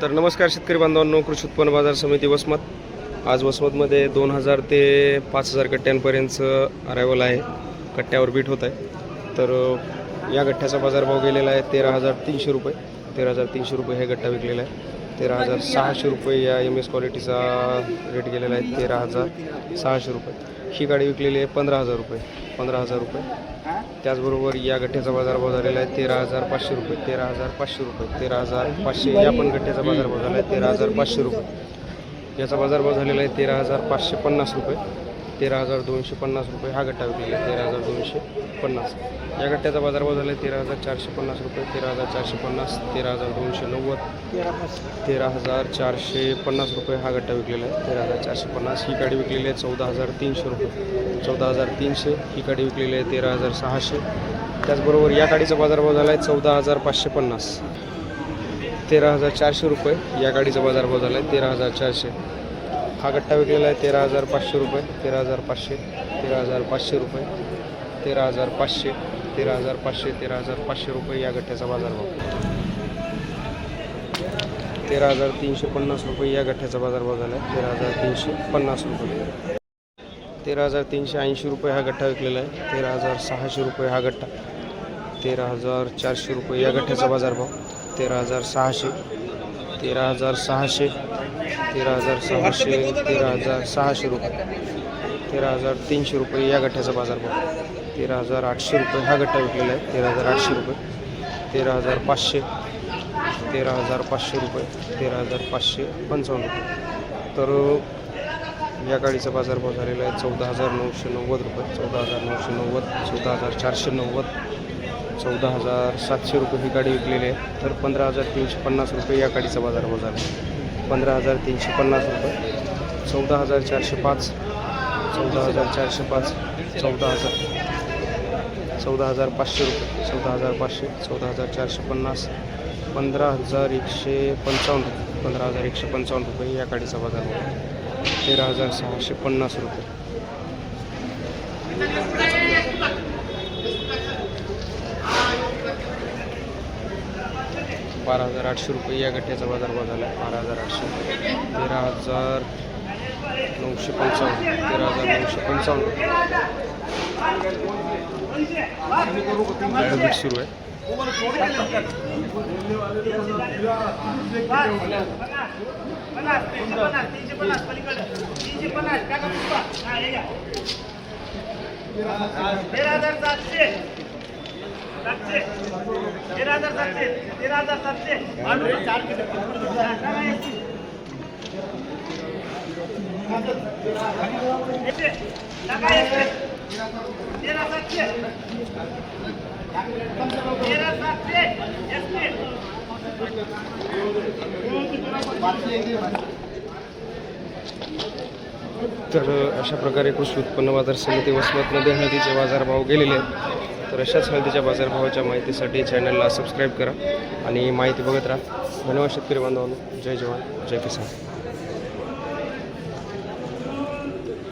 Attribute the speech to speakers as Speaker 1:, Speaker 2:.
Speaker 1: तर नमस्कार शेतकरी बांधवांनो, कृषी उत्पन्न बाजार समिती वसमत. आज वसमतमध्ये 2000 ते 5000 कट्ट्यांपर्यंतचं अरायवल आहे. कट्ट्यावर बीट होत आहे. तर या गठ्ठ्याचा बाजारभाव गेलेला आहे 13,300 रुपये. 13,300 रुपये हे गट्टा विकलेला आहे. 13,600 रुपये या एम एस क्वालिटीचा रेट गेलेला आहे. 13,600 रुपये. ही गाडी विकलेली आहे 15,000 रुपये. 15,000 रुपये. त्याचबरोबर या गठ्ठ्याचा बाजारभाव झालेला आहे 13,500 रुपये. 13,500 रुपये. 13,500 या पण गठ्ठ्याचा बाजारभाव झाला आहे 13,500 रुपये. याचा बाजारभाव झालेला आहे 13,550 रुपये. 13,250 रुपये हा गट्टा विकलेला आहे. 13,250. या गट्ट्याचा बाजारभाव झाला आहे 13,450 रुपये. 13,450. 13,290. 13,450 रुपये हा गट्टा विकलेला आहे. 13,450. ही गाडी विकलेली आहे 14,300 रुपये. 14,300. ही गाडी विकलेली आहे 13,600. त्याचबरोबर या गाडीचा बाजारभाव झाला आहे 14,550. 13,400 रुपये या गाडीचा बाजारभाव झाला आहे 13,400. हा गट्टा विकलेला आहे 13,500 रुपये. 13,500. 13,500 रुपये. 13,500. 13,500. 13,500 रुपये या गठ्ठ्याचा बाजारभाव. 13,350 रुपये या गठ्ठ्याचा बाजारभाव झाला आहे 13,350 रुपये. 13,380 रुपये हा गठ्ठा विकलेला आहे. 13,600 रुपये हा गट्टा. 13,400 रुपये या गठ्ठ्याचा बाजारभाव. 13,600. 13,600. 13,600. 13,600 रुपये. 13,300 रुपये या गठ्ठ्याचा बाजारभाव. 13,800 रुपये हा गट्टा विकलेला आहे. 13,800 रुपये. 13,500. 13,500 रुपये. 13,555 रुपये. तर या गाडीचा बाजारभाव झालेला आहे 14,990 रुपये. 14,990. 14,490. 14,700 रुपये ही गाडी विकलेली आहे. तर 15,350 रुपये या गाडीचा बाजारभाव झाला आहे. 15,350 रुपये. 14,405. 14,405. 14,500 रुपये. 14,500. 14,450. 15,155 रुपये. 15,155 रुपये या गाडीचा बाजारभाव. 13,650 रुपये. 12,800 रुपये या गठ्ठ्याचा बाजारभाव झाला आहे. 12,800. 13,955. 13,955 रुपये बीट सुरू आहे. तर अशा प्रकारे कृषी उत्पन्न बाजार समिती वसमतमध्ये हळदीचे बाजारभाव गेलेले आहेत. तर अशाच हळदीच्या बाजारभावाच्या माहितीसाठी चॅनलला सबस्क्राईब करा आणि माहिती बघत राहा. धन्यवाद शेतकरी बांधवांनो. जय जवान जय किसान.